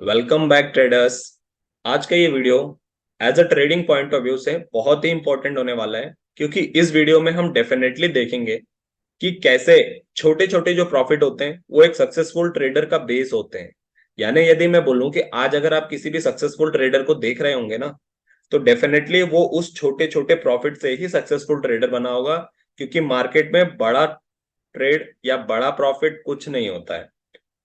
Welcome back traders. आज का ये video as a trading point of view से बहुत ही इंपॉर्टेंट होने वाला है, क्योंकि इस वीडियो में हम डेफिनेटली देखेंगे कि कैसे छोटे छोटे जो प्रॉफिट होते हैं वो एक सक्सेसफुल ट्रेडर का बेस होते हैं। यानी यदि मैं बोलूं कि आज अगर आप किसी भी सक्सेसफुल ट्रेडर को देख रहे होंगे ना, तो डेफिनेटली वो उस छोटे छोटे प्रॉफिट से ही सक्सेसफुल ट्रेडर बना होगा। क्योंकि मार्केट में बड़ा ट्रेड या बड़ा प्रॉफिट कुछ नहीं होता है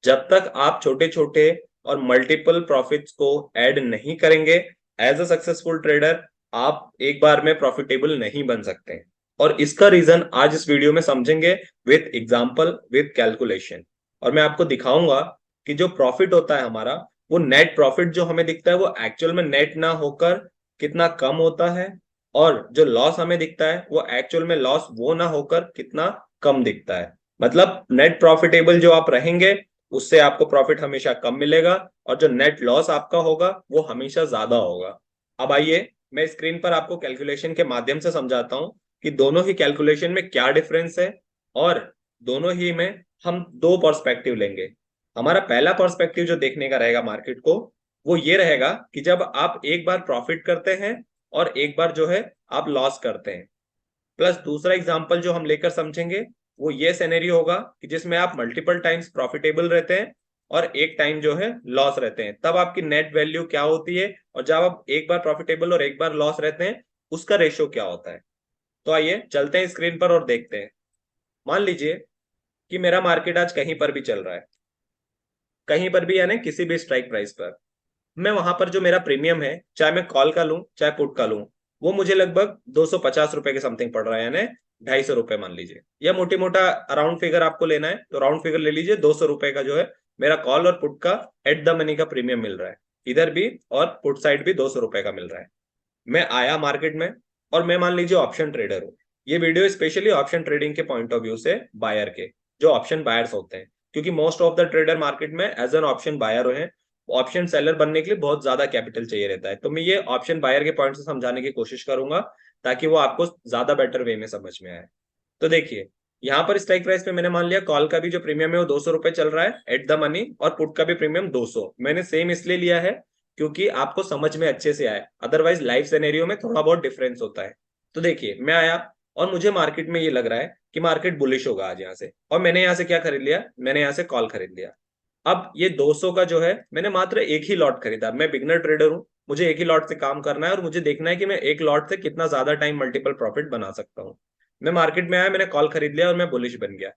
जब तक आप छोटे छोटे और मल्टीपल प्रॉफिट्स को ऐड नहीं करेंगे। एज अ सक्सेसफुल ट्रेडर आप एक बार में प्रॉफिटेबल नहीं बन सकते, और इसका रीजन आज इस वीडियो में समझेंगे विथ एग्जांपल विथ कैलकुलेशन। और मैं आपको दिखाऊंगा कि जो प्रॉफिट होता है हमारा, वो नेट प्रॉफिट जो हमें दिखता है वो एक्चुअल में नेट ना होकर कितना कम होता है, और जो लॉस हमें दिखता है वो एक्चुअल में लॉस वो ना होकर कितना कम दिखता है। मतलब नेट प्रॉफिटेबल जो आप रहेंगे उससे आपको प्रॉफिट हमेशा कम मिलेगा, और जो नेट लॉस आपका होगा वो हमेशा ज्यादा होगा। अब आइए मैं स्क्रीन पर आपको कैलकुलेशन के माध्यम से समझाता हूं कि दोनों ही कैलकुलेशन में क्या डिफरेंस है, और दोनों ही में हम दो पर्सपेक्टिव लेंगे। हमारा पहला पर्सपेक्टिव जो देखने का रहेगा मार्केट को, वो ये रहेगा कि जब आप एक बार प्रॉफिट करते हैं और एक बार जो है आप लॉस करते हैं। प्लस दूसरा एग्जांपल जो हम लेकर समझेंगे वो ये सिनेरियो होगा कि जिसमें आप मल्टीपल टाइम्स प्रॉफिटेबल रहते हैं और एक टाइम जो है लॉस रहते हैं। तब आपकी नेट वैल्यू क्या होती है, और जब आप एक बार प्रॉफिटेबल और एक बार लॉस रहते हैं उसका रेशियो क्या होता है। तो आइए चलते हैं स्क्रीन पर और देखते हैं। मान लीजिए कि मेरा मार्केट आज कहीं पर भी चल रहा है, कहीं पर भी यानी किसी भी स्ट्राइक प्राइस पर। मैं वहां पर जो मेरा प्रीमियम है, चाहे मैं कॉल का लूं चाहे पुट का लूं, वो मुझे लगभग 250 रुपए के समथिंग पड़ रहा है, यानी 250 रुपए मान लीजिए, या मोटी मोटा राउंड फिगर आपको लेना है तो राउंड फिगर ले लीजिए। 200 रुपए का जो है मेरा कॉल और पुट का एट द मनी का प्रीमियम मिल रहा है। इधर भी और पुट साइड भी 200 रुपए का मिल रहा है। मैं आया मार्केट में, और मैं मान लीजिए ऑप्शन ट्रेडर हूँ। ये वीडियो स्पेशली ऑप्शन ट्रेडिंग के पॉइंट ऑफ व्यू से, बायर के, जो ऑप्शन बायर्स होते हैं, क्योंकि most of the trader market में एज एन ऑप्शन बायर हैं। ऑप्शन सेलर बनने के लिए बहुत ज्यादा कैपिटल चाहिए रहता है, तो मैं ये ऑप्शन बायर के पॉइंट से समझाने की कोशिश करूंगा ताकि वो आपको ज्यादा बेटर वे में समझ में आए। तो देखिए, यहाँ पर स्ट्राइक प्राइस पे मैंने मान लिया कॉल का भी जो प्रीमियम है वो 200 रुपए चल रहा है एट द मनी, और पुट का भी प्रीमियम 200। मैंने सेम इसलिए लिया है क्योंकि आपको समझ में अच्छे से आए, अदरवाइज लाइव सिनेरियो में थोड़ा बहुत डिफरेंस होता है। तो देखिए, मैं आया और मुझे मार्केट में ये लग रहा है कि मार्केट बुलिश होगा आज यहाँ से, और मैंने यहाँ से क्या खरीद लिया, मैंने यहाँ से कॉल खरीद लिया। अब ये 200 का जो है मैंने मात्र एक ही लॉट खरीदा। मैं बिगनर ट्रेडर हूँ, मुझे एक ही लॉट से काम करना है और मुझे देखना है कि मैं एक लॉट से कितना ज्यादा टाइम मल्टीपल प्रॉफिट बना सकता हूँ। मैं मार्केट में आया, मैंने कॉल खरीद लिया और मैं बुलिश बन गया।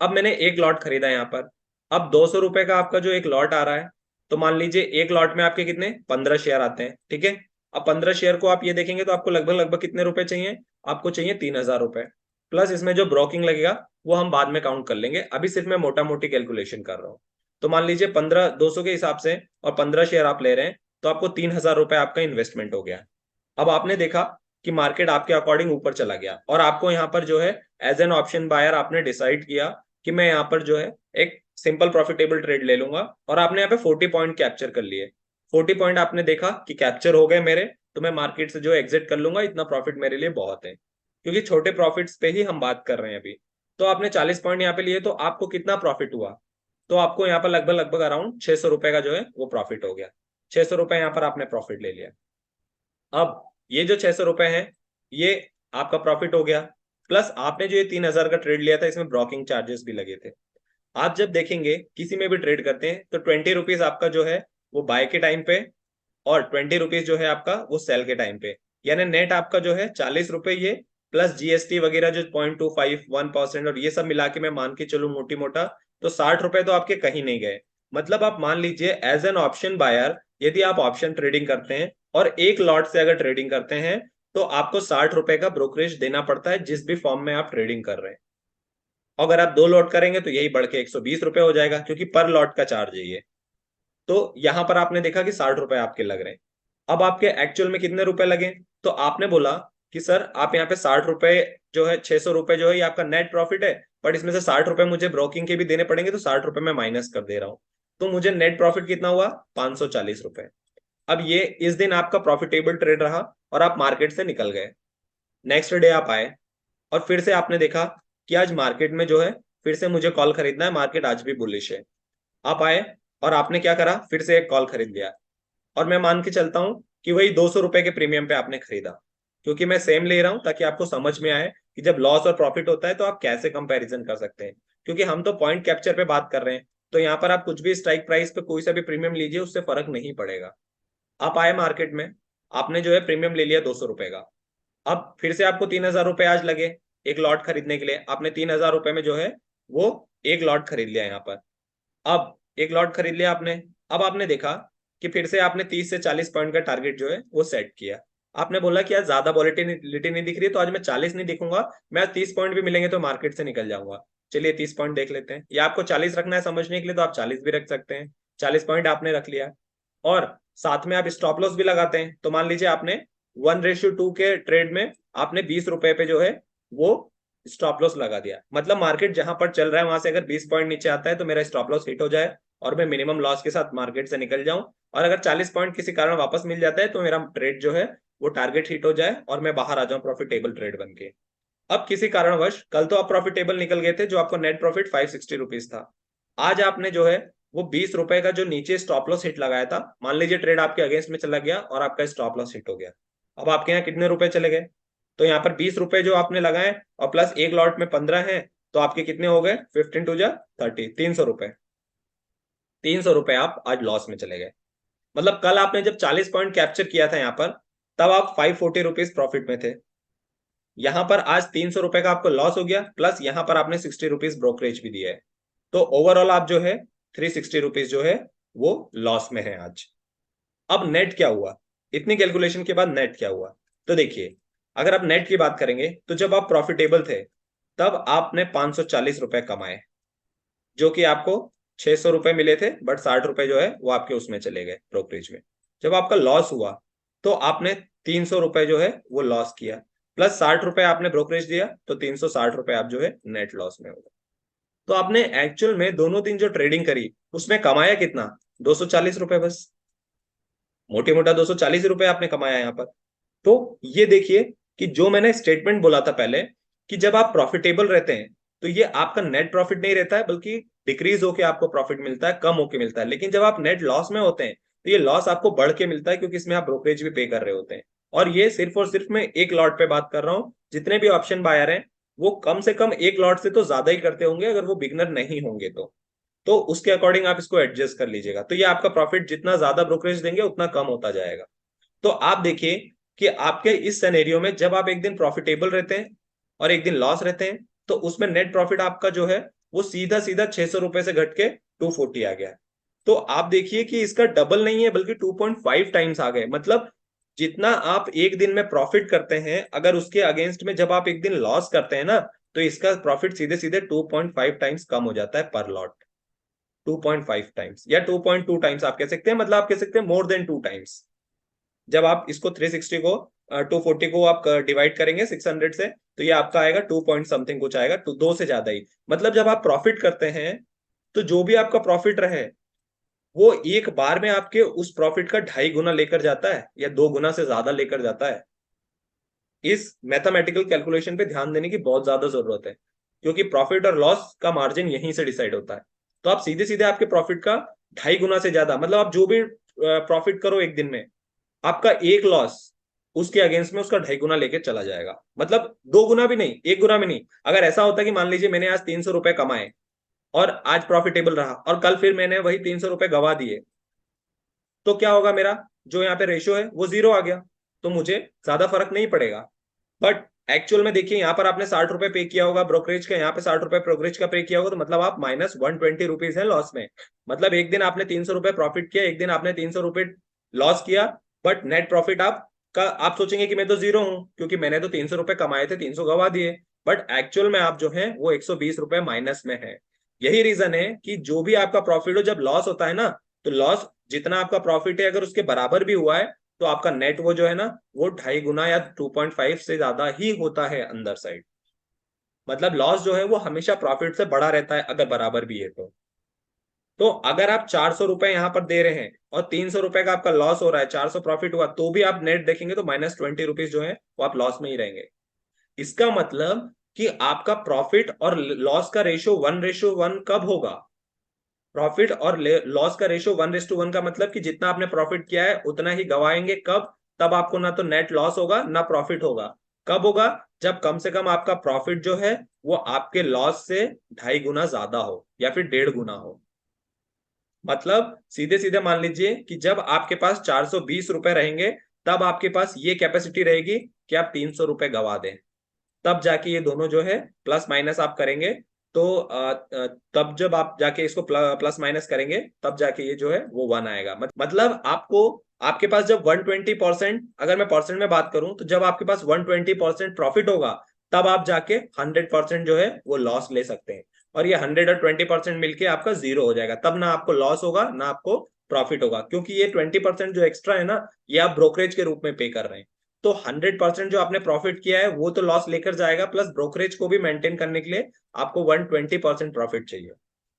अब मैंने एक लॉट खरीदा यहाँ पर। अब 200 रुपए का आपका जो एक लॉट आ रहा है, तो मान लीजिए एक लॉट में आपके कितने 15 शेयर आते हैं, ठीक है। अब 15 शेयर को आप ये देखेंगे तो आपको लगभग लगभग कितने रुपए चाहिए, आपको चाहिए 3000 रुपए। प्लस इसमें जो ब्रोकिंग लगेगा वो हम बाद में काउंट कर लेंगे, अभी सिर्फ मैं मोटा मोटी कैलकुलेशन कर रहा हूँ। तो मान लीजिए 15 200 के हिसाब से और 15 शेयर आप ले रहे हैं, तो आपको 3000 रुपए आपका इन्वेस्टमेंट हो गया। अब आपने देखा कि मार्केट आपके अकॉर्डिंग ऊपर चला गया, और आपको यहाँ पर जो है एज एन ऑप्शन बायर आपने डिसाइड किया कि मैं यहाँ पर जो है एक सिंपल प्रॉफिटेबल ट्रेड ले लूंगा, और आपने यहाँ पे 40 पॉइंट कैप्चर कर लिए। 40 पॉइंट आपने देखा कि कैप्चर हो गए मेरे, तो मैं मार्केट से जो एग्जिट कर लूंगा, इतना प्रॉफिट मेरे लिए बहुत है, क्योंकि छोटे प्रॉफिट्स पे ही हम बात कर रहे हैं अभी। तो आपने 40 पॉइंट यहाँ पे लिए, तो आपको कितना प्रॉफिट हुआ, तो आपको यहाँ पर लगभग लगभग अराउंड 600 रुपए का जो है वो प्रॉफिट हो गया। 600 रुपए यहाँ पर आपने प्रॉफिट ले लिया। अब ये जो 600 रुपए है, ये आपका प्रॉफिट हो गया। प्लस आपने जो ये 3000 का ट्रेड लिया था, इसमें ब्रोकिंग चार्जेस भी लगे थे। आप जब देखेंगे किसी में भी ट्रेड करते हैं तो 20 रुपीज आपका जो है वो बाय के टाइम पे, और 20 रुपीज जो है आपका वो सेल के टाइम पे। यानी नेट आपका जो है 40 रुपए, ये प्लस जीएसटी वगैरह जो 0.25 1% और ये सब मिला के मैं मान के चलूं मोटी मोटा, तो 60 रुपए तो आपके कहीं नहीं गए। मतलब आप मान लीजिए एज एन ऑप्शन बायर, यदि आप ऑप्शन ट्रेडिंग करते हैं और एक लॉट से अगर ट्रेडिंग करते हैं, तो आपको 60 रुपए का ब्रोकरेज देना पड़ता है जिस भी फॉर्म में आप ट्रेडिंग कर रहे हैं। अगर आप दो लॉट करेंगे तो यही बढ़ के 120 रुपए हो जाएगा, क्योंकि पर लॉट का चार्ज है ये। तो यहां पर आपने देखा कि 60 रुपए आपके लग रहे हैं। अब आपके एक्चुअल में कितने रुपए लगे, तो आपने बोला कि सर आप यहाँ पे 60 रुपए जो है, 600 रुपए जो है ये आपका नेट प्रॉफिट है, बट इसमें से 60 रुपए मुझे ब्रोकिंग के भी देने पड़ेंगे, तो 60 रुपए मैं माइनस कर दे रहा हूँ। तो मुझे नेट प्रॉफिट कितना हुआ, 540 रुपए। अब ये इस दिन आपका प्रॉफिटेबल ट्रेड रहा और आप मार्केट से निकल गए। नेक्स्ट डे आप आए और फिर से आपने देखा कि आज मार्केट में जो है फिर से मुझे कॉल खरीदना है, मार्केट आज भी बुलिश है। आप आए और आपने क्या करा, फिर से एक कॉल खरीद लिया, और मैं मान के चलता हूं कि वही 200 रुपए के प्रीमियम पे आपने खरीदा, क्योंकि मैं सेम ले रहा हूं ताकि आपको समझ में आए कि जब लॉस और प्रॉफिट होता है तो आप कैसे कंपैरिजन कर सकते हैं, क्योंकि हम तो पॉइंट कैप्चर पे बात कर रहे हैं। तो यहाँ पर आप कुछ भी स्ट्राइक प्राइस पे कोई सा भी प्रीमियम लीजिए, उससे फर्क नहीं पड़ेगा। आप आए मार्केट में, आपने जो है प्रीमियम ले लिया 200 रुपए का, अब फिर से आपको 3,000 रुपए आज लगे एक लॉट खरीदने के लिए, आपने 3,000 रुपए में जो है वो एक लॉट खरीद लिया यहाँ पर। अब एक लॉट खरीद लिया आपने, अब आपने देखा कि फिर से आपने 30 से 40 पॉइंट का टारगेट जो है वो सेट किया। आपने बोला कि यार ज्यादा वॉलेटिलिटी नहीं दिख रही है, तो आज मैं 40 नहीं दिखूंगा, मैं आज 30 पॉइंट भी मिलेंगे तो मार्केट से निकल जाऊंगा। चलिए 30 पॉइंट देख लेते हैं, या आपको 40 रखना है समझने के लिए तो आप 40 भी रख सकते हैं। 40 पॉइंट आपने रख लिया, और साथ में आप स्टॉप लॉस भी लगाते हैं, तो मान लीजिए आपने 1:2 के ट्रेड में आपने 20 रुपए पे जो है वो स्टॉप लॉस लगा दिया। मतलब मार्केट जहां पर चल रहा है वहां से अगर 20 पॉइंट नीचे आता है तो मेरा स्टॉप लॉस हिट हो जाए और मैं मिनिमम लॉस के साथ मार्केट से निकल जाऊं, और अगर 40 पॉइंट किसी कारण वापस मिल जाता है तो मेरा ट्रेड जो है वो टारगेट हिट हो जाए और मैं बाहर आ जाऊं प्रॉफिटेबल ट्रेड बन के। अब किसी कारणवश कल तो आप प्रॉफिटेबल निकल गए थे, जो आपको नेट प्रॉफिट 560 रुपीज था, आज आपने जो है वो 20 रुपए का जो नीचे स्टॉप लॉस हिट लगाया था, मान लीजिए ट्रेड आपके अगेंस्ट में चला गया और आपका स्टॉप लॉस हिट हो गया। अब आपके यहाँ कितने रुपए चले गए, तो यहाँ पर 20 रुपए जो आपने लगाए और प्लस एक लॉट में 15 है, तो आपके कितने हो गए, 15 2 जा 30, 300 रुपए। 300 रुपए आप आज लॉस में चले गए। मतलब कल आपने जब 40 पॉइंट कैप्चर किया था यहाँ पर, तब आप 540 रुपीज प्रॉफिट में थे। यहां पर आज 300 रुपए का आपको लॉस हो गया, प्लस यहां पर आपने 60 रुपीज ब्रोकरेज भी दिया है, तो ओवरऑल आप जो है 360 रुपीज जो है वो लॉस में है आज। अब नेट क्या हुआ, इतनी कैलकुलेशन के बाद नेट क्या हुआ, तो देखिए, अगर आप नेट की बात करेंगे तो जब आप प्रॉफिटेबल थे तब आपने 540 रुपए कमाए, जो कि आपको 600 रुपए मिले थे, बट 60 रुपए जो है वो आपके उसमें चले गए ब्रोकरेज में। जब आपका लॉस हुआ तो आपने 300 रुपए जो है वो लॉस किया, प्लस 60 रुपए आपने ब्रोकरेज दिया, तो 360 रुपए आप जो है नेट लॉस में हो गए। तो आपने एक्चुअल में दोनों दिन जो ट्रेडिंग करी उसमें कमाया कितना, 240 रुपए बस, मोटे मोटा 240 रुपए आपने कमाया यहाँ पर। तो ये देखिए कि जो मैंने स्टेटमेंट बोला था पहले, कि जब आप प्रॉफिटेबल रहते हैं तो ये आपका नेट प्रॉफिट नहीं रहता है, बल्कि डिक्रीज होके आपको प्रॉफिट मिलता है, कम होके मिलता है। लेकिन जब आप नेट लॉस में होते हैं तो ये लॉस आपको बढ़ के मिलता है, क्योंकि इसमें आप ब्रोकरेज भी पे कर रहे होते हैं। और ये सिर्फ और सिर्फ मैं एक लॉट पे बात कर रहा हूँ, जितने भी ऑप्शन बायर हैं वो कम से कम एक लॉट से तो ज्यादा ही करते होंगे, अगर वो बिगनर नहीं होंगे तो उसके अकॉर्डिंग आप इसको एडजस्ट कर लीजिएगा। तो ये आपका प्रॉफिट जितना ज्यादा ब्रोकरेज देंगे उतना कम होता जाएगा। तो आप देखिए कि आपके इस सिनेरियो में जब आप एक दिन प्रॉफिटेबल रहते हैं और एक दिन लॉस रहते हैं, तो उसमें नेट प्रॉफिट आपका जो है वो सीधा सीधा 600 रुपए से घट के 240 आ गया है। तो आप देखिए कि इसका डबल नहीं है बल्कि 2.5 टाइम्स आ गए। मतलब जितना आप एक दिन में प्रॉफिट करते हैं, अगर उसके अगेंस्ट में जब आप एक दिन लॉस करते हैं ना, तो इसका प्रॉफिट सीधे सीधे 2.5 टाइम्स कम हो जाता है पर लॉट। 2.5 टाइम्स या 2.2 टाइम्स आप कह सकते हैं, मतलब आप कह सकते हैं मोर देन 2 टाइम्स। जब आप इसको 360 को 240 को आप डिवाइड करेंगे 600 से, तो ये आपका आएगा 2 पॉइंट समथिंग कुछ आएगा, तो दो से ज्यादा ही। मतलब जब आप प्रॉफिट करते हैं तो जो भी आपका प्रॉफिट रहे वो एक बार में आपके उस प्रॉफिट का 2.5 गुना लेकर जाता है या 2 गुना से ज्यादा लेकर जाता है। इस मैथमेटिकल कैलकुलेशन पे ध्यान देने की बहुत ज्यादा जरूरत है, क्योंकि प्रॉफिट और लॉस का मार्जिन यहीं से डिसाइड होता है। तो आप सीधे सीधे आपके प्रॉफिट का 2.5 गुना से ज्यादा, मतलब आप जो भी प्रॉफिट करो एक दिन में, आपका एक लॉस उसके अगेंस्ट में उसका 2.5 गुना लेके चला जाएगा। मतलब 2 गुना भी नहीं, 1 गुना भी नहीं। अगर ऐसा होता कि मान लीजिए मैंने आज 300 रुपए कमाए और आज प्रॉफिटेबल रहा, और कल फिर मैंने वही 300 रुपए गवा दिए, तो क्या होगा, मेरा जो यहाँ पे रेशियो है वो 0 आ गया, तो मुझे ज्यादा फर्क नहीं पड़ेगा। बट एक्चुअल में देखिए, यहाँ पर आपने 60 रुपए पे किया होगा ब्रोकरेज का, यहाँ पे 60 रुपए ब्रोकरेज का पे किया होगा, तो मतलब आप -120 रुपीज है लॉस में। मतलब एक दिन आपने 300 रुपए प्रॉफिट किया, एक दिन आपने 300 रुपए लॉस किया, बट नेट प्रॉफिट आप सोचेंगे कि मैं तो 0 हूं, क्योंकि मैंने तो 300 रुपए कमाए थे, 300 गवा दिए। बट एक्चुअल में आप जो है वो 120 रुपए माइनस में है। यही रीजन है कि जो भी आपका प्रॉफिट हो, जब लॉस होता है ना, तो लॉस जितना आपका प्रॉफिट है अगर उसके बराबर भी हुआ है, तो आपका नेट वो जो है ना वो 2.5 गुना या 2.5 से ज्यादा ही होता है अंदर साइड। मतलब लॉस जो है वो हमेशा प्रॉफिट से बड़ा रहता है अगर बराबर भी है तो अगर आप 400 रुपए यहाँ पर दे रहे हैं और 300 रुपए का आपका लॉस हो रहा है, 400 प्रॉफिट हुआ, तो भी आप नेट देखेंगे तो -20 रुपीज जो है वो आप लॉस में ही रहेंगे। इसका मतलब कि आपका प्रॉफिट और लॉस का रेशियो 1:1 कब होगा, प्रॉफिट और लॉस का रेशियो 1:1 का मतलब कि जितना आपने प्रॉफिट किया है उतना ही गवाएंगे। कब? तब आपको ना तो नेट लॉस होगा ना प्रॉफिट होगा। कब होगा? जब कम से कम आपका प्रॉफिट जो है वो आपके लॉस से 2.5 गुना ज्यादा हो या फिर 1.5 गुना हो। मतलब सीधे सीधे मान लीजिए कि जब आपके पास 420 रुपए रहेंगे तब आपके पास ये कैपेसिटी रहेगी कि आप 300 रुपए गवा दें। तब जाके ये दोनों जो है प्लस माइनस आप करेंगे तो तब जब आप जाके इसको प्लस माइनस करेंगे तब जाके ये जो है वो 1 आएगा। मतलब आपको आपके पास जब 120%, अगर मैं परसेंट में बात करूं तो जब आपके पास 120% प्रॉफिट होगा तब आप जाके 100% जो है वो लॉस ले सकते हैं। और ये 100 और 20% मिलके आपका जीरो हो जाएगा। तब ना आपको लॉस होगा ना आपको प्रॉफिट होगा, क्योंकि ये 20% जो एक्स्ट्रा है ना ये आप ब्रोकरेज के रूप में पे कर रहे हैं। तो 100% जो आपने प्रॉफिट किया है वो तो लॉस लेकर जाएगा, प्लस ब्रोकरेज को भी मेंटेन करने के लिए आपको 120% प्रॉफिट चाहिए।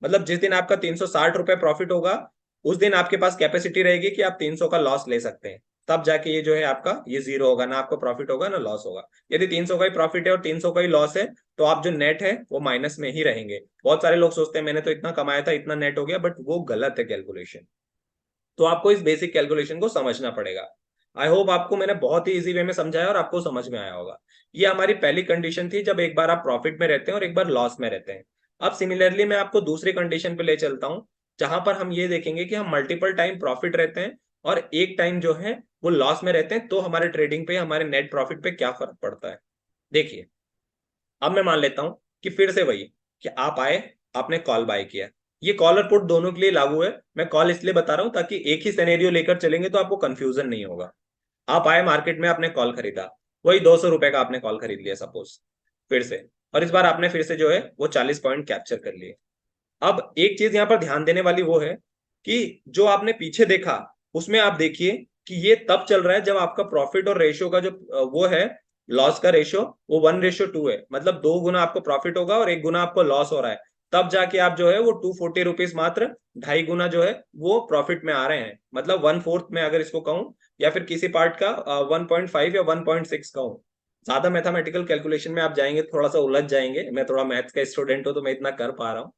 मतलब जिस दिन आपका 360 रुपए प्रॉफिट होगा उस दिन आपके पास कैपेसिटी रहेगी कि आप 300 का लॉस ले सकते हैं। तब जाके ये जो है आपका ये जीरो होगा, ना आपको प्रॉफिट होगा ना लॉस होगा। यदि 300 का ही प्रॉफिट है और 300 का ही लॉस है तो आप जो नेट है वो माइनस में ही रहेंगे। बहुत सारे लोग सोचते हैं मैंने तो इतना कमाया था इतना नेट हो गया, बट वो गलत है कैलकुलेशन। तो आपको इस बेसिक कैलकुलेशन को समझना पड़ेगा। आई होप आपको मैंने बहुत ही इजी वे में समझाया और आपको समझ में आया होगा। ये हमारी पहली कंडीशन थी जब एक बार आप प्रॉफिट में रहते हैं और एक बार लॉस में रहते हैं। अब सिमिलरली मैं आपको दूसरी कंडीशन पे ले चलता हूं जहां पर हम ये देखेंगे कि हम मल्टीपल टाइम प्रॉफिट रहते हैं और एक टाइम जो है वो लॉस में रहते हैं, तो हमारे ट्रेडिंग पे हमारे नेट प्रॉफिट पे क्या फर्क पड़ता है। देखिए, अब मैं मान लेता हूं कि फिर से वही कि आप आए, आपने कॉल बाय किया। ये कॉल और पुट दोनों के लिए लागू है। मैं कॉल इसलिए बता रहा हूं ताकि एक ही सिनेरियो लेकर चलेंगे तो आपको कंफ्यूजन नहीं होगा। आप आए मार्केट में, आपने कॉल खरीदा, वही 200 रुपए का आपने कॉल खरीद लिया सपोज फिर से, और इस बार आपने फिर से जो है वो 40 पॉइंट कैप्चर कर लिए। अब एक चीज यहाँ पर ध्यान देने वाली वो है कि जो आपने पीछे देखा उसमें आप देखिए कि ये तब चल रहा है जब आपका प्रॉफिट और रेशियो का जो वो है, लॉस का रेशियो, वो 1:2 है। मतलब 2 गुना आपको प्रॉफिट होगा और 1 गुना आपको लॉस हो रहा है। तब जाके आप जो है वो 240 रुपीज मात्र 2.5 गुना जो है वो प्रॉफिट में आ रहे हैं। मतलब 1/4 में अगर इसको कहूँ या फिर किसी पार्ट का 1.5 या 1.6 कहूँ। ज्यादा मैथमेटिकल कैलकुलेशन में आप जाएंगे थोड़ा सा उलझ जाएंगे। मैं थोड़ा मैथ्स का स्टूडेंट हूँ तो मैं इतना कर पा रहा हूँ।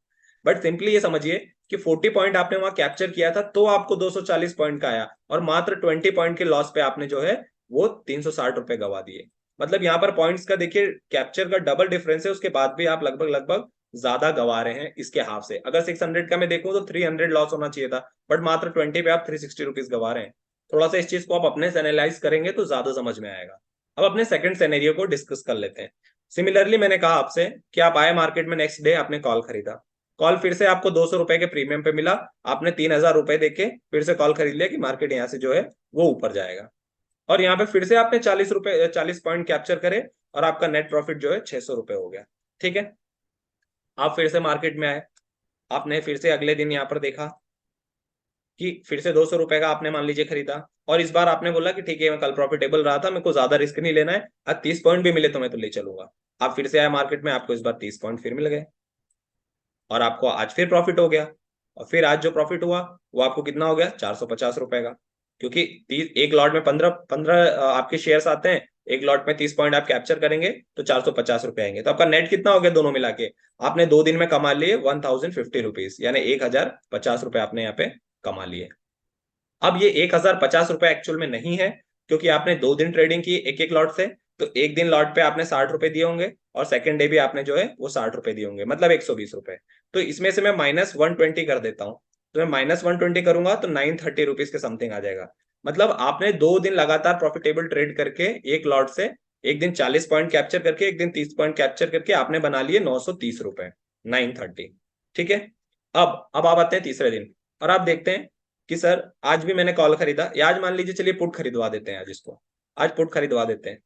बट सिंपली ये समझिए कि 40 पॉइंट आपने वहां कैप्चर किया था तो आपको 240 पॉइंट का आया, और मात्र 20 पॉइंट के लॉस पे आपने जो है वो 360 रुपए गवा दिए। मतलब यहाँ पर पॉइंट्स का देखिए कैप्चर का डबल डिफरेंस है, उसके बाद भी आप लगभग लगभग ज्यादा गवा रहे हैं इसके हाफ से। अगर 600 का मैं देखूं तो 300 लॉस होना चाहिए था, बट मात्र 20 पे आप 360 रुपीज गवा रहे हैं। थोड़ा सा इस चीज को आप अपने से एनालाइज करेंगे तो ज्यादा समझ में आएगा। अब अपने सेकंड सिनेरियो को डिस्कस कर लेते हैं। सिमिलरली मैंने कहा आपसे कि आप आए मार्केट में, नेक्स्ट डे आपने कॉल खरीदा। कॉल फिर से आपको 200 रुपए के प्रीमियम पे मिला। आपने 3,000 रुपए देके फिर से कॉल खरीद लिया कि मार्केट यहाँ से जो है वो ऊपर जाएगा। और यहाँ पे फिर से आपने 40 पॉइंट कैप्चर करे और आपका नेट प्रॉफिट जो है 600 रुपए हो गया। ठीक है, आप फिर से मार्केट में आए, आपने फिर से अगले दिन यहाँ पर देखा कि फिर से 200 रुपए का आपने मान लीजिए खरीदा, और इस बार आपने बोला कि ठीक है मैं कल प्रॉफिटेबल रहा था, मेरे को ज्यादा रिस्क नहीं लेना है, अब 30 पॉइंट भी मिले तो मैं तो ले चलूंगा। आप फिर से आए मार्केट में, आपको इस बार 30 पॉइंट फिर मिल गए और आपको आज फिर प्रॉफिट हो गया। और फिर आज जो प्रॉफिट हुआ वो आपको कितना हो गया, 450 रुपए का। क्योंकि 1 लॉट में 15 आपके शेयर्स आते हैं, एक लॉट में 30 पॉइंट आप कैप्चर करेंगे तो 450 रुपए आएंगे। तो आपका नेट कितना हो गया दोनों मिला के, आपने 2 दिन में कमा लिए 1050 रुपीज, यानी 1,050 रुपए आपने यहाँ पे कमा लिए। अब ये 1,050 रुपए एक्चुअल में नहीं है, क्योंकि आपने 2 दिन ट्रेडिंग की एक एक लॉट से। तो एक दिन लॉट पे आपने 60 रुपए दिए होंगे और सेकंड डे भी आपने जो है वो 60 रुपए दिए होंगे, मतलब 120 रुपए। तो इसमें से मैं -120 कर देता हूँ। तो मैं -120 करूंगा तो 930 रुपीज के समथिंग आ जाएगा। मतलब आपने 2 दिन लगातार प्रॉफिटेबल ट्रेड करके एक लॉट से, एक दिन 40 पॉइंट कैप्चर करके एक दिन 30 पॉइंट कैप्चर करके आपने बना लिए 930 रुपए, 930। ठीक है, अब आप आते हैं तीसरे दिन और आप देखते हैं कि सर आज भी मैंने कॉल खरीदा, या आज मान लीजिए चलिए पुट खरीदवा देते हैं, आज इसको आज पुट खरीदवा देते हैं।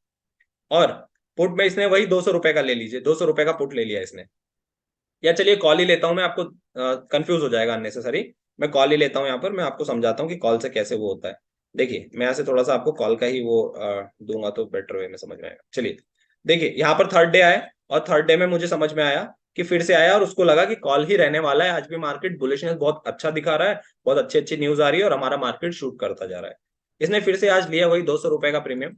और पुट में इसने वही 200 रुपए का ले लीजिए, 200 रुपए का पुट ले लिया इसने। या चलिए कॉल ही लेता हूं मैं, आपको कंफ्यूज हो जाएगा अननेसेसरी। मैं कॉल ही लेता हूं यहाँ पर, मैं आपको समझाता हूँ कि कॉल से कैसे वो होता है। देखिए मैं यहाँ से थोड़ा सा आपको कॉल का ही वो दूंगा तो बेटर वे में समझ में आएगा। चलिए देखिए, यहाँ पर थर्ड डे आए और थर्ड डे में मुझे समझ में आया कि फिर से आया और उसको लगा कि कॉल ही रहने वाला है, आज भी मार्केट बुलिशनेस बहुत अच्छा दिखा रहा है, बहुत अच्छी अच्छी न्यूज आ रही है और हमारा मार्केट शूट करता जा रहा है। इसने फिर से आज लिया वही 200 रुपए का प्रीमियम।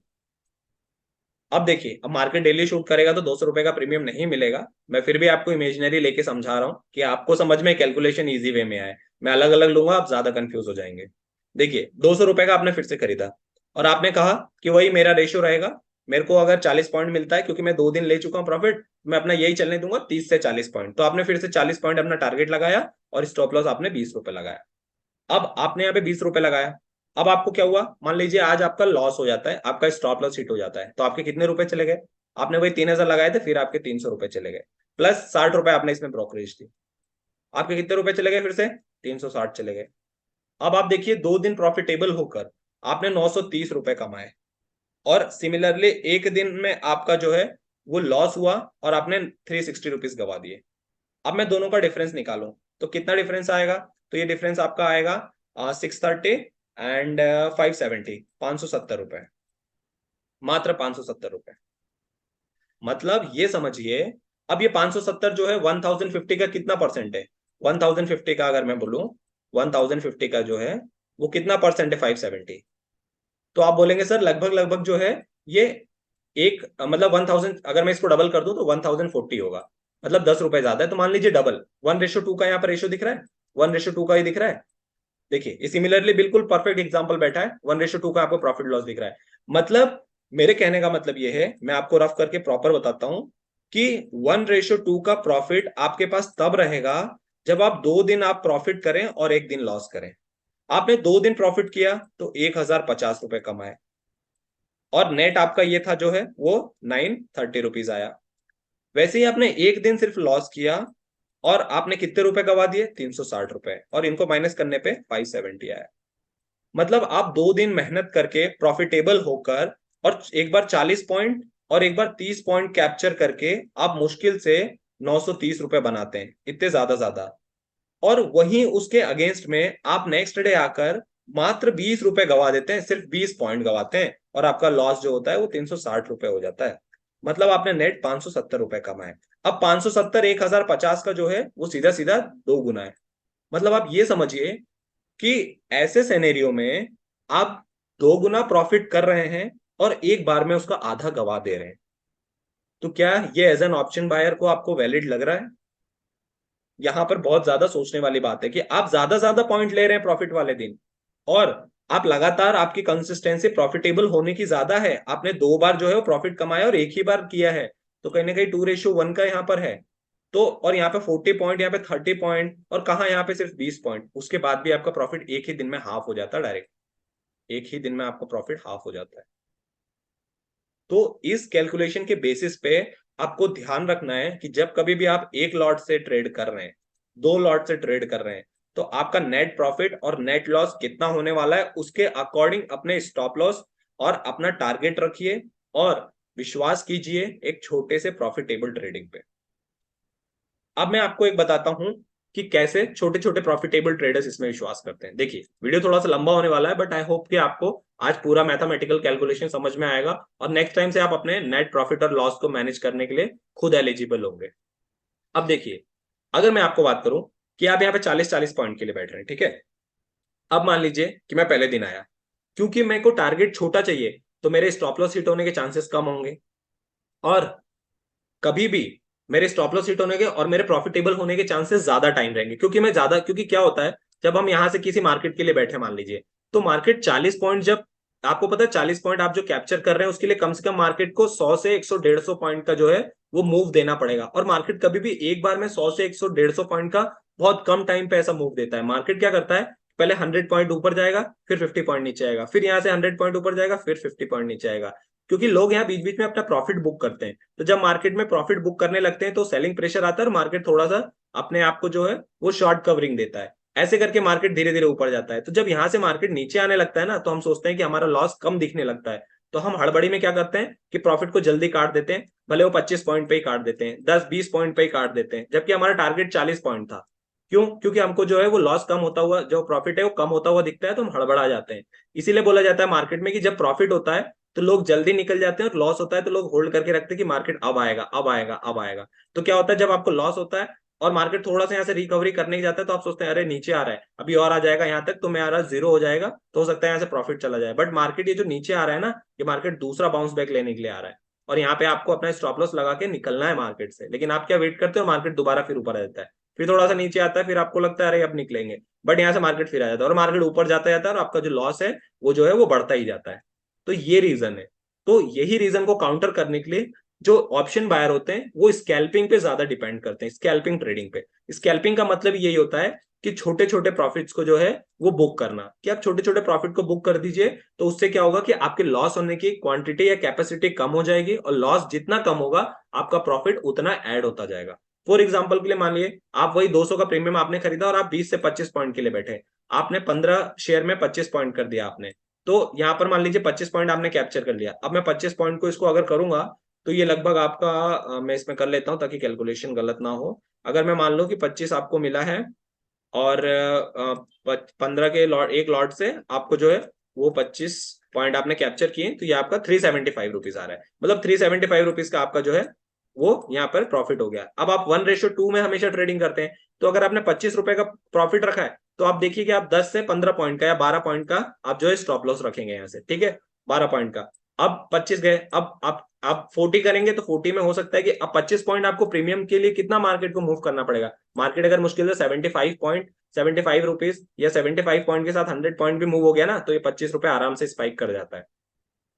अब देखिए, अब मार्केट डेली शूट करेगा तो 200 रुपए का प्रीमियम नहीं मिलेगा। मैं फिर भी आपको इमेजिनरी लेके समझा रहा हूँ कि आपको समझ में कैलकुलेशन इजी वे में आए। मैं अलग अलग लूंगा, आप ज्यादा कंफ्यूज हो जाएंगे। देखिए, 200 रुपए का आपने फिर से खरीदा और आपने कहा कि वही मेरा रेशियो रहेगा। मेरे को अगर 40 पॉइंट मिलता है, क्योंकि मैं 2 दिन ले चुका हूँ प्रॉफिट, मैं अपना यही चलने दूंगा 30 से 40 पॉइंट। तो आपने फिर से 40 पॉइंट अपना टारगेट लगाया और स्टॉप लॉस आपने 20 रुपए लगाया। अब आपने यहाँ पे 20 रुपए लगाया। अब आपको क्या हुआ, मान लीजिए आज आपका लॉस हो जाता है, आपका स्टॉप लॉस हिट हो जाता है, तो आपके कितने रुपए चले गए? आपने वही 3,000 लगाए थे, फिर आपके 300 रुपए चले गए, प्लस 60 रुपए आपने इसमें ब्रोकरेज दी। आपके कितने रुपए चले गए फिर से? 360 चले गए। अब आप देखिए, 2 दिन प्रॉफिटेबल होकर आपने 930 रुपए कमाए, और सिमिलरली एक दिन में आपका जो है वो लॉस हुआ और आपने 360 रुपीज गवा दिए। अब मैं दोनों का डिफरेंस निकालूं तो कितना डिफरेंस आएगा? तो ये डिफरेंस आपका आएगा 630 एंड 570, 570 रुपए, मात्र 570 रुपए। मतलब ये समझिए, अब ये 570 जो है 1050 का कितना परसेंट है? 1050 का अगर मैं बोलूं, 1050 का जो है वो कितना परसेंट है? 570। तो आप बोलेंगे सर लगभग लगभग जो है ये एक मतलब 1000, अगर मैं इसको डबल कर दूं तो 1040 होगा, मतलब 10 रुपए ज्यादा है। तो मान लीजिए डबल, 1:2 का यहाँ पर रेशियो दिख रहा है, 1:2 का ही दिख रहा है। देखिए, सिमिलरली बिल्कुल परफेक्ट एग्जांपल बैठा है, 1:2 का आपको प्रॉफिट लॉस दिख रहा है। मतलब मेरे कहने का मतलब ये है, मैं आपको रफ करके प्रॉपर बताता हूं कि 1:2 का प्रॉफिट आपके पास तब रहेगा जब आप 2 दिन आप प्रॉफिट करें और एक दिन लॉस करें। आपने 2 दिन प्रॉफिट किया तो 1,050 रुपए कमाए, और नेट आपका ये था जो है वो 930 रुपीज आया। वैसे ही आपने एक दिन सिर्फ लॉस किया और आपने कितने रुपए गवा दिए? 360 रुपए, और इनको माइनस करने पे 570 आया। मतलब आप 2 दिन मेहनत करके प्रॉफिटेबल होकर, और एक बार 40 पॉइंट और एक बार 30 पॉइंट कैप्चर करके आप मुश्किल से 930 रुपए बनाते हैं, इतने ज्यादा ज्यादा। और वहीं उसके अगेंस्ट में आप नेक्स्ट डे आकर मात्र 20 रुपए गवा देते हैं, सिर्फ 20 पॉइंट गवाते हैं, और आपका लॉस जो होता है वो 360 रुपए हो जाता है। मतलब आपने नेट 570 रुपए कमाए। अब 570 1,050 का जो है वो सीधा सीधा 2 गुना है। मतलब आप ये समझिए कि ऐसे सिनेरियो में आप 2 गुना प्रॉफिट कर रहे हैं और एक बार में उसका आधा गवा दे रहे हैं। तो क्या ये एज एन ऑप्शन बायर को आपको वैलिड लग रहा है? यहां पर बहुत ज्यादा सोचने वाली बात है कि आप ज्यादा ज्यादा पॉइंट ले रहे हैं प्रॉफिट वाले दिन, और आप लगातार, आपकी कंसिस्टेंसी प्रॉफिटेबल होने की ज्यादा है, आपने 2 बार जो है वो प्रॉफिट कमाया और एक ही बार किया है, तो कहीं ना कहीं 2:1 का यहाँ पर है। तो और यहाँ पे 40 पॉइंट, यहाँ पे 30 पॉइंट, और कहा यहाँ पे सिर्फ 20 पॉइंट, उसके बाद भी आपका प्रॉफिट एक ही दिन में हाफ हो जाता है डायरेक्ट। एक ही दिन में आपका प्रॉफिट हाफ हो जाता है। तो इस कैलकुलेशन के बेसिस पे आपको ध्यान रखना है कि जब कभी भी आप एक लॉट से ट्रेड कर रहे हैं, 2 लॉट से ट्रेड कर रहे हैं, तो आपका नेट प्रॉफिट और नेट लॉस कितना होने वाला है, उसके अकॉर्डिंग अपने स्टॉप लॉस और अपना टारगेट रखिए, और विश्वास कीजिए एक छोटे से प्रॉफिटेबल ट्रेडिंग पे। अब मैं आपको एक बताता हूं कि कैसे छोटे छोटे प्रॉफिटेबल ट्रेडर्स इसमें विश्वास करते हैं। देखिए, वीडियो थोड़ा सा लंबा होने वाला है, बट आई होप कि आपको आज पूरा मैथमेटिकल कैलकुलेशन समझ में आएगा, और नेक्स्ट टाइम से आप अपने नेट प्रॉफिट और लॉस को मैनेज करने के लिए खुद एलिजिबल होंगे। अब देखिए, अगर मैं आपको बात करूं कि आप यहाँ पे 40-40 पॉइंट के लिए बैठ रहे हैं, ठीक है। अब मान लीजिए कि मैं पहले दिन आया, क्योंकि मेरे को टारगेट छोटा चाहिए, तो मेरे स्टॉप लॉस हिट होने के चांसेस कम होंगे, और कभी भी मेरे स्टॉप लॉस हिट होने के और मेरे प्रॉफिटेबल होने के चांसेस ज्यादा टाइम रहेंगे, क्योंकि मैं ज्यादा, क्योंकि क्या होता है, जब हम यहां से किसी मार्केट के लिए बैठे मान लीजिए, तो मार्केट 40 पॉइंट, जब आपको पता है 40 पॉइंट आप जो कैप्चर कर रहे हैं उसके लिए कम से कम मार्केट को 100 से 100-150 पॉइंट का जो है वो मूव देना पड़ेगा, और मार्केट कभी भी एक बार में 100 से 100-150 पॉइंट का बहुत कम टाइम पे ऐसा मूव देता है। मार्केट क्या करता है, पहले 100 पॉइंट ऊपर जाएगा, फिर 50 पॉइंट नीचे आएगा, फिर यहाँ से 100 पॉइंट ऊपर जाएगा, फिर 50 पॉइंट नीचे आएगा, क्योंकि लोग यहाँ बीच बीच में अपना प्रॉफिट बुक करते हैं। तो जब मार्केट में प्रॉफिट बुक करने लगते हैं तो सेलिंग प्रेशर आता है, और मार्केट थोड़ा सा अपने आप को जो है वो शॉर्ट कवरिंग देता है। ऐसे करके मार्केट धीरे धीरे ऊपर जाता है। तो जब यहाँ से मार्केट नीचे आने लगता है ना, तो हम सोचते हैं कि हमारा लॉस कम दिखने लगता है, तो हम हड़बड़ी में क्या करते हैं कि प्रॉफिट को जल्दी काट देते हैं, भले वो 25 पॉइंट पे ही काट देते हैं, 10-20 पॉइंट पे ही काट देते हैं, जबकि हमारा टारगेट 40 पॉइंट था। क्यों? क्योंकि हमको जो है वो लॉस कम होता हुआ, जो प्रॉफिट है वो कम होता हुआ दिखता है, तो हम हड़बड़ा जाते हैं। इसीलिए बोला जाता है मार्केट में कि जब प्रॉफिट होता है तो लोग जल्दी निकल जाते हैं, और लॉस होता है तो लोग होल्ड करके रखते हैं कि मार्केट अब आएगा, अब आएगा, अब आएगा। तो क्या होता है, जब आपको लॉस होता है और मार्केट थोड़ा सा यहाँ से रिकवरी करने जाता है, तो आप सोचते हैं अरे नीचे आ रहा है, अभी और आ जाएगा यहाँ तक तो मेरा जीरो हो जाएगा, तो हो सकता है यहाँ से प्रॉफिट चला जाए। बट मार्केट ये जो नीचे आ रहा है ना, ये मार्केट दूसरा बाउंस बैक लेने के लिए आ रहा है। और यहाँ पे आपको अपना स्टॉप लॉस लगा के निकलना है मार्केट से। लेकिन आप क्या वेट करते हो, मार्केट दोबारा फिर ऊपर आ जाता है, फिर थोड़ा सा नीचे आता है, फिर आपको लगता है अरे अब निकलेंगे, बट यहाँ से मार्केट फिर आ जाता है और मार्केट ऊपर जाता जाता है और आपका जो लॉस है वो जो है वो बढ़ता ही जाता है। तो ये रीजन है। तो यही रीजन को काउंटर करने के लिए जो ऑप्शन बायर होते हैं वो स्कैल्पिंग पे ज्यादा डिपेंड करते हैं, स्कैल्पिंग ट्रेडिंग पे। स्कैल्पिंग का मतलब यही होता है कि छोटे छोटे प्रॉफिट्स को जो है वो बुक करना, कि आप छोटे छोटे प्रॉफिट को बुक कर दीजिए, तो उससे क्या होगा कि आपके लॉस होने की क्वांटिटी या कैपेसिटी कम हो जाएगी, और लॉस जितना कम होगा आपका प्रॉफिट उतना ऐड होता जाएगा। फॉर एग्जाम्पल के लिए मान लिए आप वही 200 का प्रीमियम आपने खरीदा और आप 20 से 25 पॉइंट के लिए बैठे, आपने 15 शेयर में 25 पॉइंट कर दिया आपने, तो यहाँ पर मान लीजिए 25 पॉइंट आपने कैप्चर कर लिया। अब मैं 25 पॉइंट को इसको अगर करूंगा तो ये लगभग आपका मैं इसमें कर लेता हूं ताकि कैलकुलेशन गलत ना हो। अगर मैं मान लूं कि 25 आपको मिला है और 15 के लॉट, एक लॉट से आपको जो है वो 25 पॉइंट आपने कैप्चर किए, तो ये आपका 375 रुपीज आ रहा है। मतलब 375 रुपीज का आपका जो है वो यहाँ पर प्रॉफिट हो गया। अब आप 1:2 में हमेशा ट्रेडिंग करते हैं, तो अगर आपने 25 रुपए का प्रॉफिट रखा है तो आप देखिए कि आप 10 से 15 पॉइंट का या 12 पॉइंट का आप जो है स्टॉप लॉस रखेंगे यहाँ से, ठीक है, 12 पॉइंट का। अब 25 गए, अब आप 40 करेंगे तो 40 में हो सकता है कि अब 25 पॉइंट आपको प्रीमियम के लिए कितना मार्केट को मूव करना पड़ेगा। मार्केट अगर मुश्किल से 75 रुपीज या 75 पॉइंट के साथ 100 पॉइंट भी मूव हो गया ना, तो ये 25 रुपए आराम से स्पाइक कर जाता है।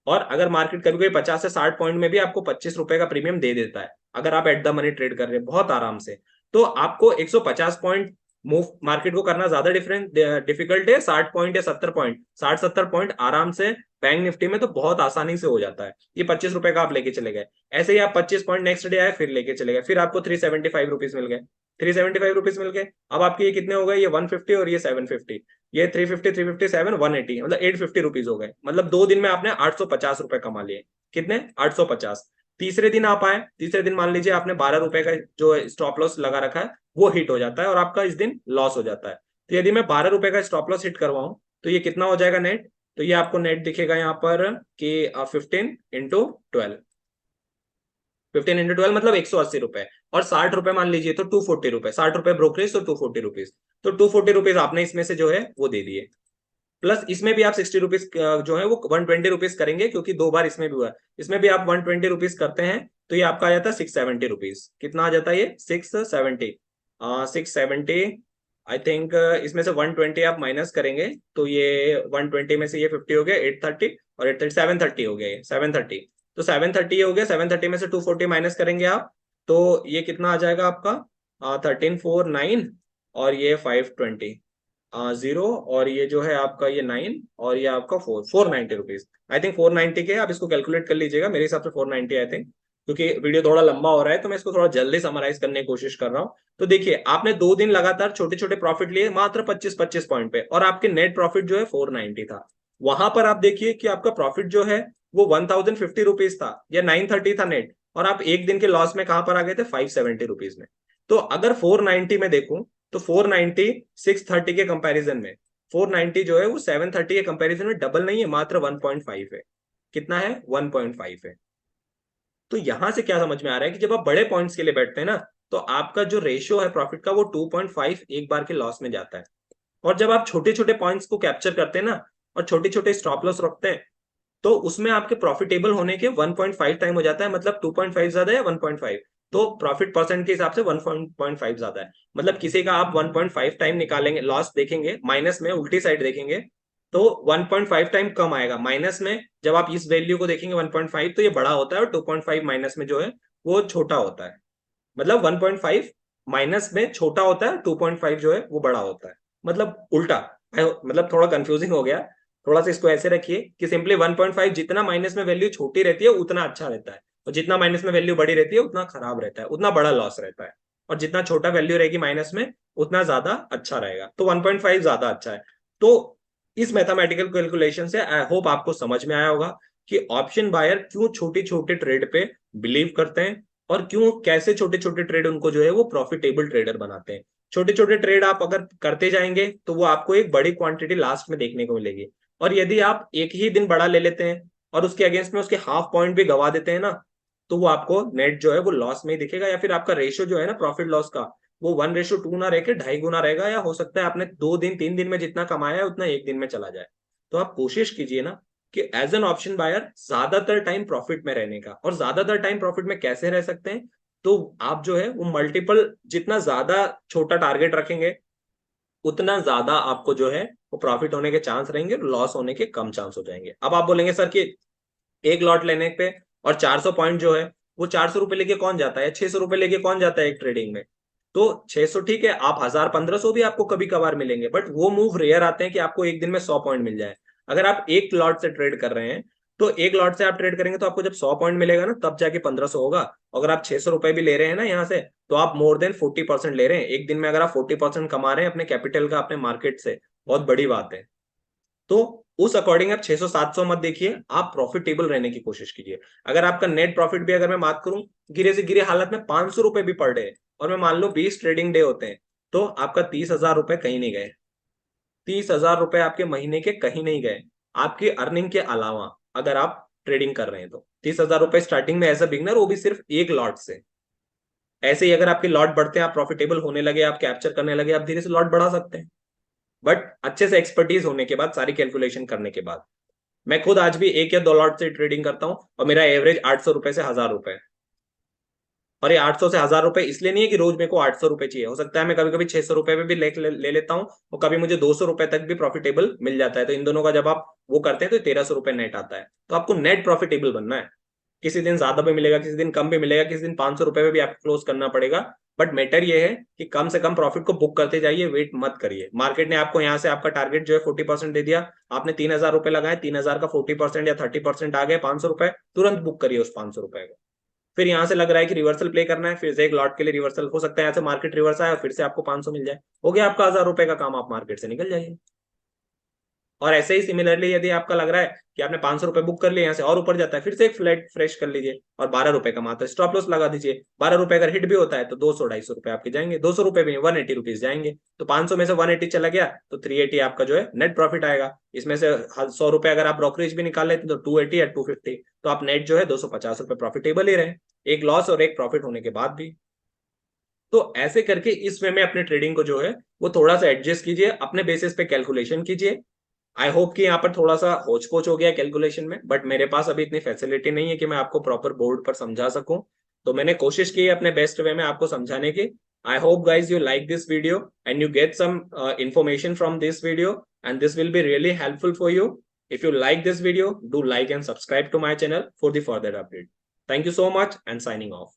और अगर मार्केट कभी कभी 50 से 60 पॉइंट में भी आपको 25 रुपए का प्रीमियम दे देता है, अगर आप एट द मनी ट्रेड कर रहे हैं बहुत आराम से, तो आपको 150 पॉइंट मूव मार्केट को करना ज्यादा डिफिकल्ट है, 60 पॉइंट या 70 पॉइंट, 60-70 पॉइंट आराम से बैंक निफ्टी में तो बहुत आसानी से हो जाता है। ये 25 रुपए का आप लेके चले गए, ऐसे ही आप 25 पॉइंट नेक्स्ट डे आए फिर लेके चले गए, फिर आपको 375 रुपीज मिल गए, 375 रुपीज मिल गए। अब आपके ये कितने हो गए, ये 150 और ये 750, ये 350, 357, 180, मतलब 850 रुपीज हो गए। मतलब 2 दिन में आपने 850 रुपए कमा लिए। कितने, 850। तीसरे दिन आप आए, तीसरे दिन मान लीजिए आपने 12 रुपए का जो स्टॉप लॉस लगा रखा है वो हिट हो जाता है और आपका इस दिन लॉस हो जाता है। तो यदि मैं 12 रुपए का स्टॉप लॉस हिट करवाऊं तो ये कितना हो जाएगा नेट, तो ये आपको नेट दिखेगा यहाँ पर कि 15 × 12, 15 × 12 मतलब 180 रुपए, और 60 रुपए मान लीजिए तो 240 रुपए, 60 रुपए ब्रोकरेज तो 240 रुपीज, तो 240 रुपीज आपने इसमें से जो है वो दे दिए। प्लस इसमें भी आप 60 रुपीज जो है वो 120 रुपीज करेंगे, क्योंकि 2 बार इसमें भी हुआ है, इसमें भी आप 120 रुपीज करते हैं, तो ये आपका आ जाता है 670 रुपीज। कितना आ जाता है ये, 670, 670। आई थिंक इसमें से 120 आप माइनस करेंगे तो ये 120 में से ये 50 हो गया, 830, और 830 730 हो गया, ये 730, तो 730 हो गया, 730 में से 240 माइनस करेंगे आप, तो ये कितना आ जाएगा आपका 1349, और ये 520, 0, और ये जो है आपका ये 9, और ये आपका 490 रुपीज। आई थिंक 490 के, आप इसको कैलकुलेट कर लीजिएगा, मेरे हिसाब से 490 आई थिंक, क्योंकि वीडियो थोड़ा लंबा हो रहा है तो मैं इसको थोड़ा जल्दी समराइज करने की कोशिश कर रहा हूँ। तो देखिए आपने 2 दिन लगातार छोटे छोटे प्रॉफिट लिए मात्र 25-25 पॉइंट पे, और आपके नेट प्रॉफिट जो है 490 था। वहां पर आप देखिए कि आपका प्रॉफिट जो है वो 1050 रुपीज था या 930 था नेट, और आप एक दिन के लॉस में कहां पर आ गए थे, 570 रुपीज में। तो अगर 490 में देखूं तो 490 630 के कंपैरिजन में, 490 जो है वो 730 के कंपैरिजन में डबल नहीं है, मात्र 1.5 है। कितना है, 1.5 है। तो यहां से क्या समझ में आ रहा है कि जब आप बड़े पॉइंट्स के लिए बैठते हैं ना, तो आपका जो रेशियो है प्रॉफिट का वो 2.5 एक बार के लॉस में जाता है। और जब आप छोटे छोटे पॉइंट्स को कैप्चर करते हैं ना और छोटे छोटे स्टॉप लॉस रखते हैं, तो उसमें आपके प्रॉफिटेबल होने के 1.5 टाइम हो जाता है। मतलब 2.5 ज्यादा है 1.5, तो प्रॉफिट परसेंट के हिसाब से 1.5 ज्यादा है। मतलब किसी का आप 1.5 टाइम निकालेंगे लॉस देखेंगे, माइनस में उल्टी साइड देखेंगे तो 1.5 टाइम कम आएगा माइनस में। जब आप इस वैल्यू को देखेंगे 1.5 तो ये बड़ा होता है, और 2.5 माइनस में जो है वो छोटा होता है। मतलब 1.5 माइनस में छोटा होता है, 2.5 जो है वो बड़ा होता है, मतलब उल्टा। मतलब थोड़ा कंफ्यूजिंग हो गया, थोड़ा सा इसको ऐसे रखिए कि सिंपली 1.5 जितना माइनस में वैल्यू छोटी रहती है उतना अच्छा रहता है, और जितना माइनस में वैल्यू बड़ी रहती है उतना खराब रहता है, उतना बड़ा लॉस रहता है। और जितना छोटा वैल्यू रहेगी माइनस में उतना ज्यादा अच्छा रहेगा, तो 1.5 ज्यादा अच्छा है। तो इस मैथमेटिकल कैलकुलेशन से आई होप आपको समझ में आया होगा कि ऑप्शन बायर क्यों छोटे छोटे ट्रेड पे बिलीव करते हैं, और क्यों कैसे छोटे छोटे ट्रेड उनको जो है वो प्रॉफिटेबल ट्रेडर बनाते हैं। छोटे छोटे ट्रेड आप अगर करते जाएंगे तो वो आपको एक बड़ी क्वांटिटी लास्ट में देखने को मिलेगी। और यदि आप एक ही दिन बड़ा ले लेते हैं और उसके अगेंस्ट में उसके हाफ पॉइंट भी गवा देते हैं ना, तो वो आपको नेट जो है वो लॉस में ही दिखेगा, या फिर आपका रेशियो जो है ना प्रॉफिट लॉस का, वो 1:2 ना रह के 2.5 गुना रहेगा, या हो सकता है आपने 2 दिन 3 दिन में जितना कमाया है उतना एक दिन में चला जाए। तो आप कोशिश कीजिए ना कि एज एन ऑप्शन बायर ज्यादातर टाइम प्रॉफिट में रहने का। और ज्यादातर टाइम प्रॉफिट में कैसे रह सकते हैं, तो आप जो है वो मल्टीपल, जितना ज्यादा छोटा टारगेट रखेंगे उतना ज्यादा आपको जो है वो प्रॉफिट होने के चांस रहेंगे, लॉस होने के कम चांस हो जाएंगे। अब आप बोलेंगे सर कि एक लॉट लेने पे और 400 पॉइंट जो है वो 400 रुपए लेके कौन जाता है, 600 रुपए लेके कौन जाता है एक ट्रेडिंग में। तो 600 ठीक है, आप 1000 1500 भी आपको कभी कभार मिलेंगे, बट वो मूव रेयर आते हैं कि आपको एक दिन में 100 पॉइंट मिल जाए। अगर आप एक लॉट से ट्रेड कर रहे हैं तो एक लॉट से आप ट्रेड करेंगे तो आपको जब 100 पॉइंट मिलेगा ना तब जाके 1500 होगा। अगर आप 600 रुपए भी ले रहे हैं ना यहाँ से, तो आप मोर देन 40% ले रहे हैं एक दिन में। अगर आप 40% कमा रहे हैं अपने कैपिटल का, अपने मार्केट से, बहुत बड़ी बात है। तो उस अकॉर्डिंग आप 600 700 मत देखिए, आप प्रॉफिटेबल रहने की कोशिश कीजिए। अगर आपका नेट प्रॉफिट भी अगर मैं बात करूं गिरे से गिरे हालत में 500 रुपए भी पड़ रहे और मैं मान लो 20 ट्रेडिंग डे होते हैं, तो आपका 30,000 रुपए कहीं नहीं गए। 30,000 रुपए आपके महीने के कहीं नहीं गए, आपकी अर्निंग के अलावा। अगर आप ट्रेडिंग कर रहे हैं तो 30,000 रुपए स्टार्टिंग में एज अ बिगनर, वो भी सिर्फ एक लॉट से। ऐसे ही अगर आपके लॉट बढ़ते हैं, आप प्रॉफिटेबल होने लगे, आप कैप्चर करने लगे, आप धीरे से लॉट बढ़ा सकते हैं, बट अच्छे से एक्सपर्टीज होने के बाद, सारी कैलकुलेशन करने के बाद। मैं खुद आज भी एक या दो लॉट से ट्रेडिंग करता हूं और मेरा एवरेज 800 रुपए से 1000 रुपए है। और ये 800 से 1000 रुपए इसलिए नहीं है कि रोज मेरे को 800 रुपए चाहिए, हो सकता है मैं कभी कभी 600 रुपए पे भी ले लेता हूँ, और कभी मुझे 200 रुपए तक भी प्रॉफिटेबल मिल जाता है। तो इन दोनों का जब आप वो करते हैं तो 1300 रुपए नेट आता है। तो आपको नेट प्रॉफिटेबल बनना है। किसी दिन ज्यादा भी मिलेगा, किसी दिन कम भी मिलेगा, किसी दिन 500 रुपए में भी आपको क्लोज करना पड़ेगा। बट मैटर ये है कि कम से कम प्रॉफिट को बुक करते जाइए, वेट मत करिए। मार्केट ने आपको यहाँ से आपका टारगेट जो है 40% दे दिया, आपने 3000 रुपए लगाए, 3000 का 40% या 30% आ गए 500 रुपए, तुरंत बुक करिए उस 500 रुपए को। फिर यहाँ से लग रहा है कि रिवर्सल प्ले करना है, फिर से एक लॉट के लिए रिवर्सल हो सकता है, ऐसे मार्केट रिवर्स आए और फिर से आपको 500 मिल जाए, हो गया आपका 1000 रुपए का काम, आप मार्केट से निकल जाइए। और ऐसे ही सिमिलरली यदि आपका लग रहा है कि आपने 500 रुपए बुक कर लिए, यहाँ से और ऊपर जाता है, फिर से एक फ्लैट फ्रेश कर लीजिए और 12 रुपए का मात्र स्टॉप लॉस लगा दीजिए। 12 रुपए अगर हिट भी होता है तो 200 250 रुपए आपके जाएंगे, 200 रुपए भी 180 रुपीज जाएंगे। तो 500 में से 180 चला गया तो 380 आपका जो है नेट प्रॉफिट आएगा। इसमें से 100 रुपए अगर आप ब्रोकरेज भी निकाल लेते तो 280 या 250, तो आप नेट जो है 250 रुपए प्रॉफिटेबल ही रहे, एक लॉस और एक प्रॉफिट होने के बाद भी। तो ऐसे करके इस वे में अपने ट्रेडिंग को जो है वो थोड़ा सा एडजस्ट कीजिए, अपने बेसिस पे कैलकुलेशन कीजिए। आई होप कि यहाँ पर थोड़ा सा होच पोच हो गया कैलकुलेशन में, बट मेरे पास अभी इतनी फैसिलिटी नहीं है कि मैं आपको प्रॉपर बोर्ड पर समझा सकूं। तो मैंने कोशिश की है अपने बेस्ट वे में आपको समझाने की। I hope guys you like this video and you get some information from this video, and this will be really helpful for you. If you like this video, do like and subscribe to my channel for the further update. Thank you so much and signing off.